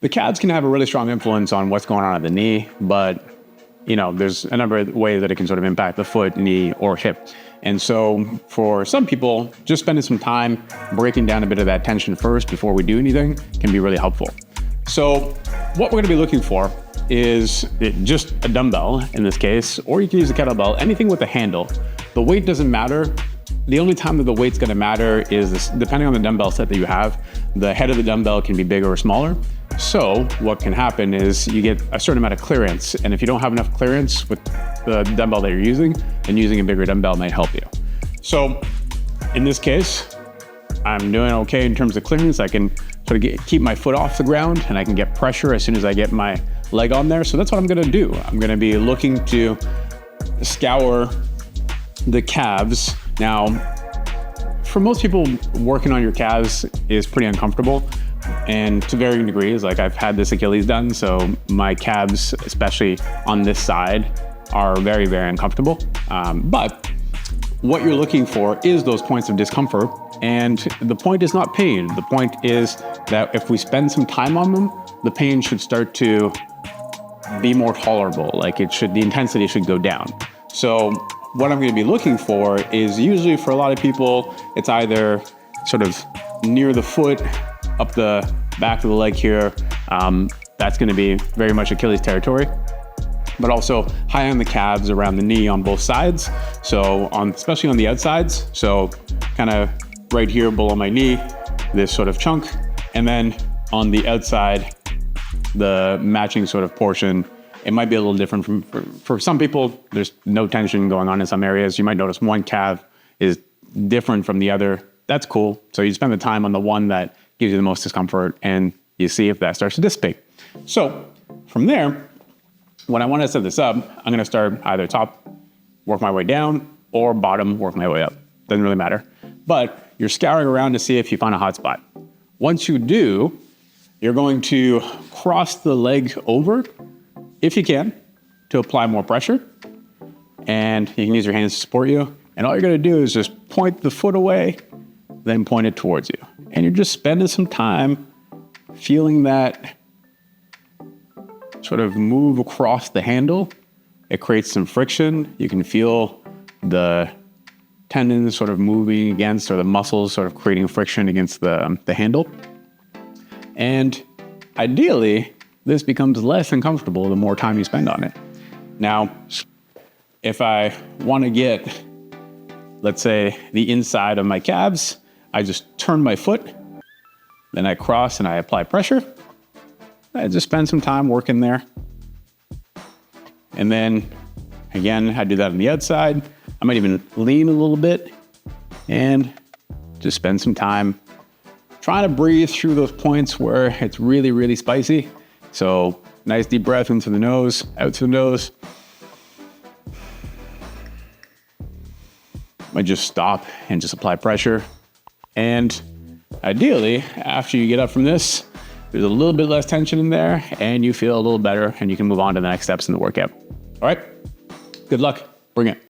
The calves can have a really strong influence on what's going on at the knee, but there's a number of ways that it can sort of impact the foot, knee, or hip. And so for some people, just spending some time breaking down a bit of that tension first before we do anything can be really helpful. So what we're gonna be looking for is just a dumbbell in this case, or you can use a kettlebell, anything with a handle. The weight doesn't matter. The only time that the weight's gonna matter is this, depending on the dumbbell set that you have, the head of the dumbbell can be bigger or smaller. So what can happen is you get a certain amount of clearance. And if you don't have enough clearance with the dumbbell that you're using, then using a bigger dumbbell might help you. So in this case, I'm doing okay in terms of clearance. I can sort of keep my foot off the ground and I can get pressure as soon as I get my leg on there. So that's what I'm gonna do. I'm gonna be looking to scour the calves. Now, for most people, working on your calves is pretty uncomfortable. And to varying degrees, like I've had this Achilles done, so my calves, especially on this side, are very, very uncomfortable. But what you're looking for is those points of discomfort. And the point is not pain. The point is that if we spend some time on them, the pain should start to be more tolerable. Like the intensity should go down. So what I'm gonna be looking for is usually for a lot of people, it's either sort of near the foot, up the back of the leg here. That's gonna be very much Achilles territory, but also high on the calves, around the knee on both sides. So especially on the outsides. So kind of right here below my knee, this sort of chunk. And then on the outside, the matching sort of portion, it might be a little different for some people. There's no tension going on in some areas. You might notice one calf is different from the other. That's cool. So you spend the time on the one that gives you the most discomfort and you see if that starts to dissipate. So from there, when I want to set this up, I'm going to start either top, work my way down, or bottom, work my way up. Doesn't really matter. But you're scouring around to see if you find a hot spot. Once you do, you're going to cross the leg over, if you can, to apply more pressure. And you can use your hands to support you. And all you're going to do is just point the foot away, then point it towards you. And you're just spending some time feeling that sort of move across the handle. It creates some friction. You can feel the tendons sort of moving against, or the muscles sort of creating friction against the handle. And ideally, this becomes less uncomfortable the more time you spend on it. Now, if I want to get, let's say, the inside of my calves, I just turn my foot, then I cross and I apply pressure. I just spend some time working there. And then again, I do that on the outside. I might even lean a little bit and just spend some time trying to breathe through those points where it's really, really spicy. So nice deep breath into the nose, out through the nose. Might just stop and just apply pressure. And ideally, after you get up from this, there's a little bit less tension in there and you feel a little better and you can move on to the next steps in the workout. All right, good luck, bring it.